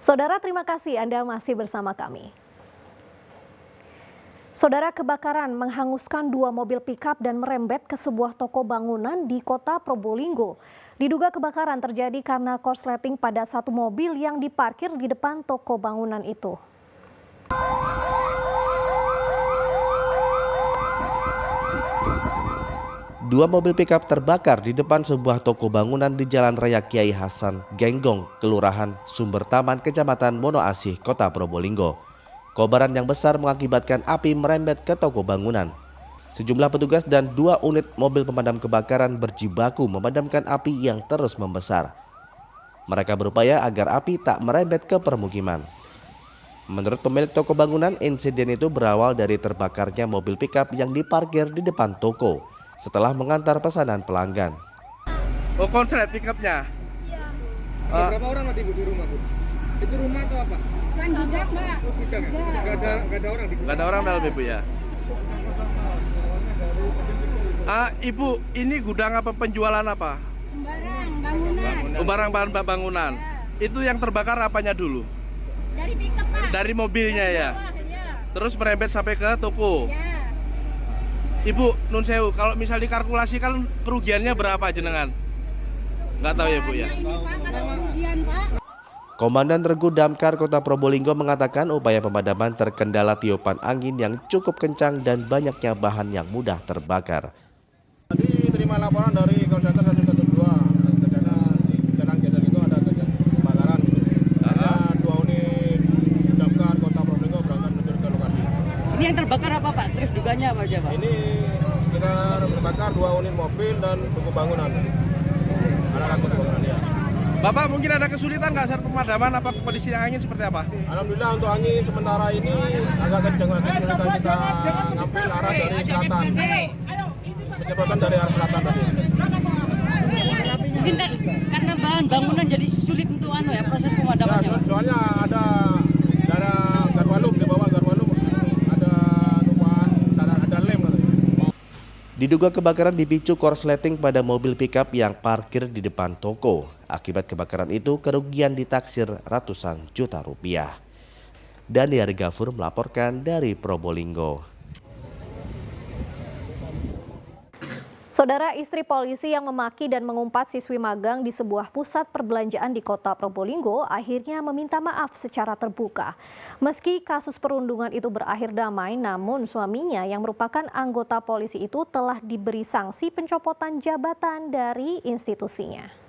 Saudara, terima kasih Anda masih bersama kami. Saudara, kebakaran menghanguskan 2 mobil pickup dan merembet ke sebuah toko bangunan di kota Probolinggo. Diduga kebakaran terjadi karena korsleting pada satu mobil yang diparkir di depan toko bangunan itu. Dua mobil pickup terbakar di depan sebuah toko bangunan di Jalan Raya Kiai Hasan, Genggong, Kelurahan Sumber Taman, Kecamatan Monoasih, Kota Probolinggo. Kobaran yang besar mengakibatkan api merembet ke toko bangunan. Sejumlah petugas dan 2 unit mobil pemadam kebakaran berjibaku memadamkan api yang terus membesar. Mereka berupaya agar api tak merembet ke permukiman. Menurut pemilik toko bangunan, insiden itu berawal dari terbakarnya mobil pickup yang diparkir di depan toko setelah mengantar pesanan pelanggan. Oh, konslet pickupnya? Iya. Berapa orang tadi Bu di rumah, Bu? Itu rumah atau apa? Gudang, Pak. Oh, gudang ya? Nggak ada orang di gudang? Nggak ada orang dalam, Ibu ya? Ibu, ini gudang apa, penjualan apa? Sembarang, bangunan. Oh, barang bangunan. Ya. Itu yang terbakar apanya dulu? Dari pickup, Pak. Dari mobilnya ya? Bawah, ya. Terus merembet sampai ke toko? Ya. Ibu, nun sewu, kalau misal dikalkulasikan kerugiannya berapa jenengan? Nggak tahu ya Bu ya? Ini, Pak, kalau kerugian, Pak. Komandan Regu Damkar Kota Probolinggo mengatakan upaya pemadaman terkendala tiupan angin yang cukup kencang dan banyaknya bahan yang mudah terbakar. Tadi terima laporan dari call center 112 ternyata di Jalan Gedel itu ada kebakaran. Ada 2 unit damkar Kota Probolinggo berangkat menuju ke lokasi. Ini yang terbakar apa Pak? Terus duganya apa aja Pak? Ini sekitar terbakar 2 unit mobil dan toko bangunan. Anak-anak toko bangunan ya. Bapak mungkin ada kesulitan nggak saat pemadaman, apa kondisi angin seperti apa? Alhamdulillah untuk angin sementara ini agak kencang, kesulitan kita ngambil arah dari selatan. Penyebabkan dari arah selatan tadi. Mungkin karena bahan bangunan jadi sulit untuk proses Ya, pemadamannya. soalnya ada garwalum di bawah garwalum ada tumpahan ada lem katanya. Diduga kebakaran dipicu korsleting pada mobil pickup yang parkir di depan toko. Akibat kebakaran itu kerugian ditaksir ratusan juta rupiah. Dani Arigafur melaporkan dari Probolinggo. Saudara, istri polisi yang memaki dan mengumpat siswi magang di sebuah pusat perbelanjaan di kota Probolinggo akhirnya meminta maaf secara terbuka. Meski kasus perundungan itu berakhir damai, namun suaminya yang merupakan anggota polisi itu telah diberi sanksi pencopotan jabatan dari institusinya.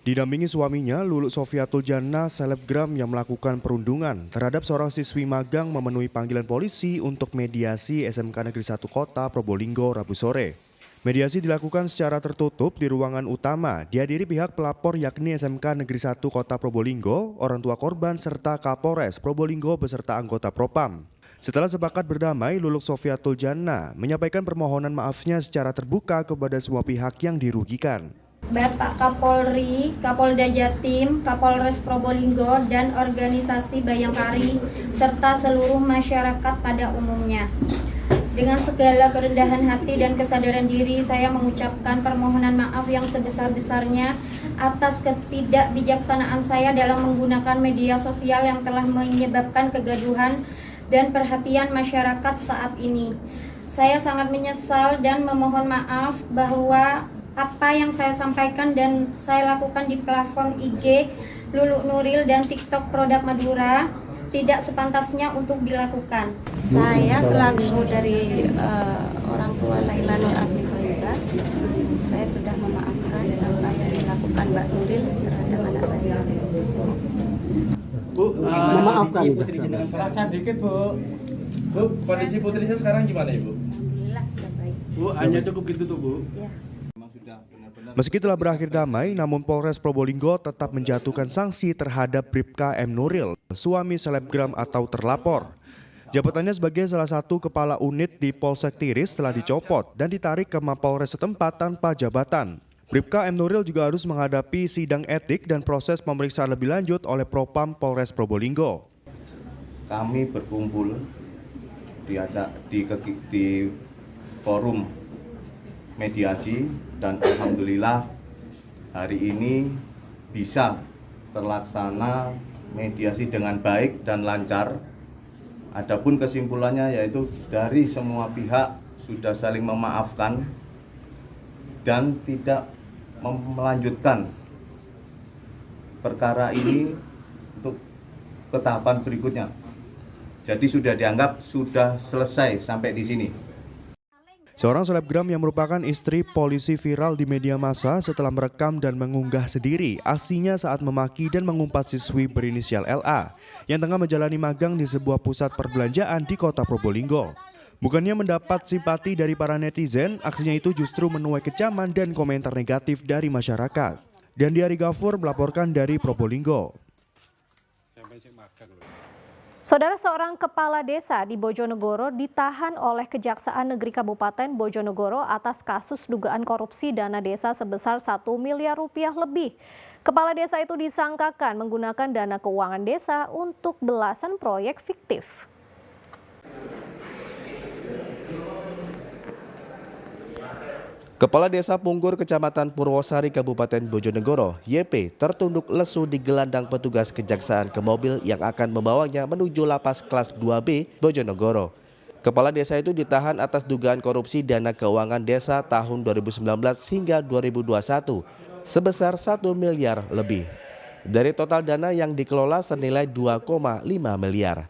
Didampingi suaminya, Luluk Sofiatul Jannah, selebgram yang melakukan perundungan terhadap seorang siswi magang memenuhi panggilan polisi untuk mediasi SMK Negeri 1 Kota Probolinggo Rabu sore. Mediasi dilakukan secara tertutup di ruangan utama, dihadiri pihak pelapor yakni SMK Negeri 1 Kota Probolinggo, orang tua korban serta Kapolres Probolinggo beserta anggota Propam. Setelah sepakat berdamai, Luluk Sofiatul Jannah menyampaikan permohonan maafnya secara terbuka kepada semua pihak yang dirugikan. Bapak Kapolri, Kapolda Jatim, Kapolres Probolinggo, dan organisasi Bayangkari, serta seluruh masyarakat pada umumnya. Dengan segala kerendahan hati dan kesadaran diri, saya mengucapkan permohonan maaf yang sebesar-besarnya atas ketidakbijaksanaan saya dalam menggunakan media sosial yang telah menyebabkan kegaduhan dan perhatian masyarakat saat ini. Saya sangat menyesal dan memohon maaf bahwa apa yang saya sampaikan dan saya lakukan di platform IG Luluk Nuril dan TikTok Produk Madura tidak sepantasnya untuk dilakukan. Saya selaku dari orang tua Laila Nur Abdi Sohibah, saya sudah memaafkan apa yang dilakukan Mbak Nuril terhadap anak saya. Bu, Memaafkan putri jenengan serasa dikit Bu. Bu, kondisi putrinya sekarang gimana Ibu? Alhamdulillah sudah baik. Bu, hanya cukup gitu tuh Bu? Ya. Meski telah berakhir damai, namun Polres Probolinggo tetap menjatuhkan sanksi terhadap Bribka M. Nuril, suami selebgram atau terlapor. Jabatannya sebagai salah satu kepala unit di Polsek Tiris telah dicopot dan ditarik ke Mapolres setempat tanpa jabatan. Bribka M. Nuril juga harus menghadapi sidang etik dan proses pemeriksaan lebih lanjut oleh Propam Polres Probolinggo. Kami berkumpul di forum mediasi dan alhamdulillah hari ini bisa terlaksana mediasi dengan baik dan lancar. Adapun kesimpulannya yaitu dari semua pihak sudah saling memaafkan dan tidak melanjutkan perkara ini untuk ke tahapan berikutnya. Jadi sudah dianggap sudah selesai sampai di sini. Seorang selebgram yang merupakan istri polisi viral di media massa setelah merekam dan mengunggah sendiri aksinya saat memaki dan mengumpat siswi berinisial LA yang tengah menjalani magang di sebuah pusat perbelanjaan di kota Probolinggo. Bukannya mendapat simpati dari para netizen, aksinya itu justru menuai kecaman dan komentar negatif dari masyarakat. Dandi Ari Gafur melaporkan dari Probolinggo. Saudara, seorang kepala desa di Bojonegoro ditahan oleh Kejaksaan Negeri Kabupaten Bojonegoro atas kasus dugaan korupsi dana desa sebesar 1 miliar rupiah lebih. Kepala desa itu disangkakan menggunakan dana keuangan desa untuk belasan proyek fiktif. Kepala Desa Punggur Kecamatan Purwosari Kabupaten Bojonegoro, YP, tertunduk lesu di gelandang petugas kejaksaan ke mobil yang akan membawanya menuju lapas kelas 2B Bojonegoro. Kepala desa itu ditahan atas dugaan korupsi dana keuangan desa tahun 2019 hingga 2021 sebesar 1 miliar lebih. Dari total dana yang dikelola senilai 2,5 miliar.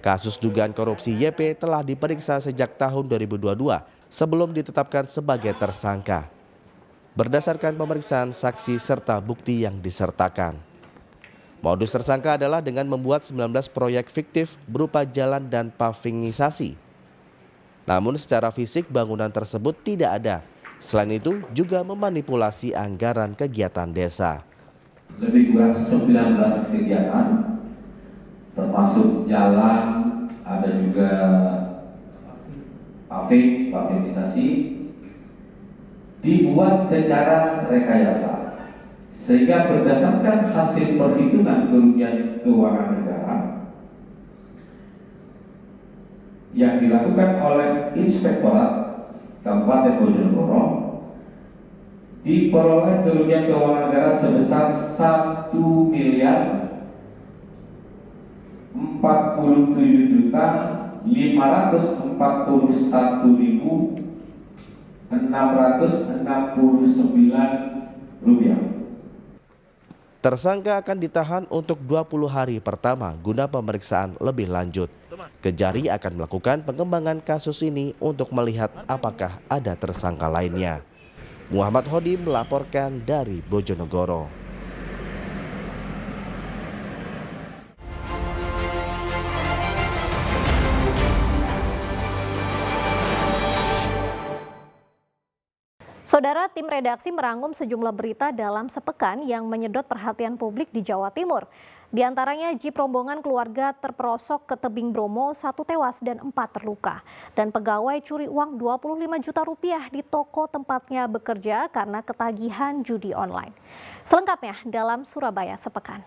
Kasus dugaan korupsi YP telah diperiksa sejak tahun 2022. Sebelum ditetapkan sebagai tersangka. Berdasarkan pemeriksaan saksi serta bukti yang disertakan. Modus tersangka adalah dengan membuat 19 proyek fiktif berupa jalan dan pavingisasi. Namun secara fisik bangunan tersebut tidak ada. Selain itu juga memanipulasi anggaran kegiatan desa. Lebih kurang 19 kegiatan, termasuk jalan, ada juga pavingisasi dibuat secara rekayasa sehingga berdasarkan hasil perhitungan kerugian keuangan negara yang dilakukan oleh Inspektorat Kabupaten Bojonegoro diperoleh kerugian keuangan negara sebesar 1 miliar 47 juta 541.669 rupiah. Tersangka akan ditahan untuk 20 hari pertama guna pemeriksaan lebih lanjut. Kejari akan melakukan pengembangan kasus ini untuk melihat apakah ada tersangka lainnya. Muhammad Hodi melaporkan dari Bojonegoro. Saudara, tim redaksi merangkum sejumlah berita dalam sepekan yang menyedot perhatian publik di Jawa Timur. Di antaranya jeep rombongan keluarga terperosok ke tebing Bromo, 1 tewas dan 4 terluka. Dan pegawai curi uang 25 juta rupiah di toko tempatnya bekerja karena ketagihan judi online. Selengkapnya dalam Surabaya Sepekan.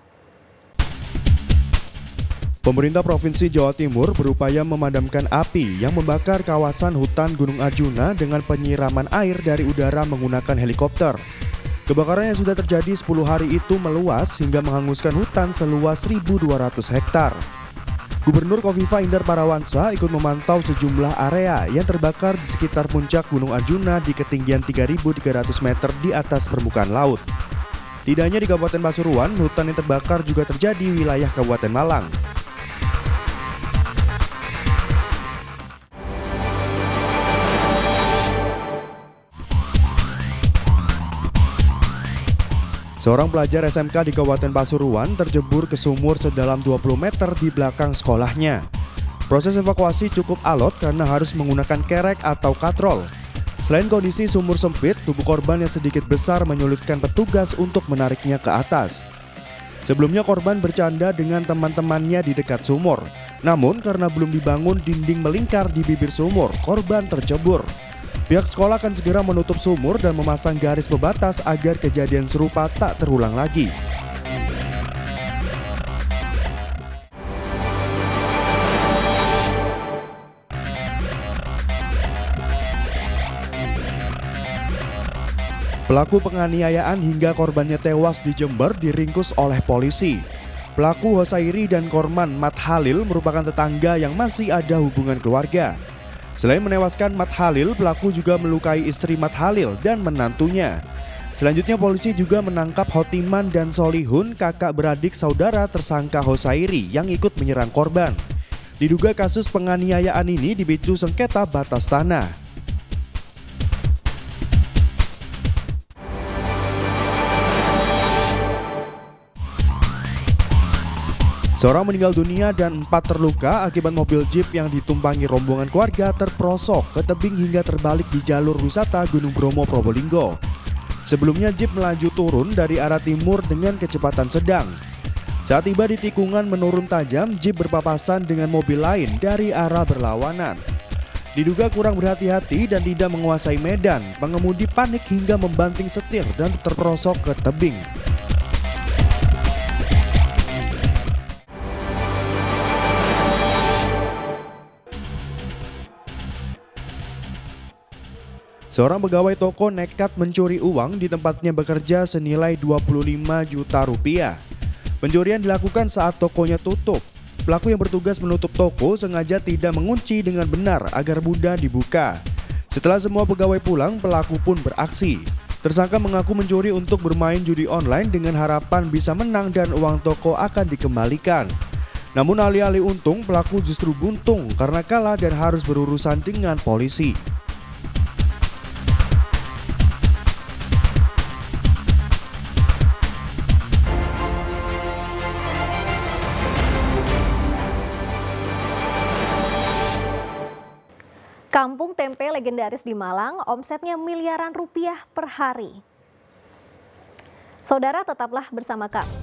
Pemerintah Provinsi Jawa Timur berupaya memadamkan api yang membakar kawasan hutan Gunung Arjuna dengan penyiraman air dari udara menggunakan helikopter. Kebakaran yang sudah terjadi 10 hari itu meluas hingga menghanguskan hutan seluas 1.200 hektar. Gubernur Kofifa Indar Parawansa ikut memantau sejumlah area yang terbakar di sekitar puncak Gunung Arjuna di ketinggian 3.300 meter di atas permukaan laut. Tidak hanya di Kabupaten Pasuruan, hutan yang terbakar juga terjadi di wilayah Kabupaten Malang. Seorang pelajar SMK di Kabupaten Pasuruan terjebur ke sumur sedalam 20 meter di belakang sekolahnya. Proses evakuasi cukup alot karena harus menggunakan kerek atau katrol. Selain kondisi sumur sempit, tubuh korban yang sedikit besar menyulitkan petugas untuk menariknya ke atas. Sebelumnya korban bercanda dengan teman-temannya di dekat sumur. Namun karena belum dibangun dinding melingkar di bibir sumur, korban tercebur. Pihak sekolah akan segera menutup sumur dan memasang garis pembatas agar kejadian serupa tak terulang lagi. Pelaku penganiayaan hingga korbannya tewas di Jember diringkus oleh polisi. Pelaku Hosairi dan korban Mat Halil merupakan tetangga yang masih ada hubungan keluarga. Selain menewaskan Mat Halil, pelaku juga melukai istri Mat Halil dan menantunya. Selanjutnya polisi juga menangkap Hotiman dan Solihun, kakak beradik saudara tersangka Hosairi yang ikut menyerang korban. Diduga kasus penganiayaan ini dipicu sengketa batas tanah. Seorang meninggal dunia dan 4 terluka akibat mobil jeep yang ditumpangi rombongan keluarga terperosok ke tebing hingga terbalik di jalur wisata Gunung Bromo, Probolinggo. Sebelumnya jeep melaju turun dari arah timur dengan kecepatan sedang. Saat tiba di tikungan menurun tajam, jeep berpapasan dengan mobil lain dari arah berlawanan. Diduga kurang berhati-hati dan tidak menguasai medan, pengemudi panik hingga membanting setir dan terperosok ke tebing. Seorang pegawai toko nekat mencuri uang di tempatnya bekerja senilai 25 juta rupiah. Pencurian dilakukan saat tokonya tutup. Pelaku yang bertugas menutup toko sengaja tidak mengunci dengan benar agar mudah dibuka. Setelah semua pegawai pulang, pelaku pun beraksi. Tersangka mengaku mencuri untuk bermain judi online dengan harapan bisa menang dan uang toko akan dikembalikan. Namun alih-alih untung, pelaku justru buntung karena kalah dan harus berurusan dengan polisi. Kampung tempe legendaris di Malang, omsetnya miliaran rupiah per hari. Saudara, tetaplah bersama kami.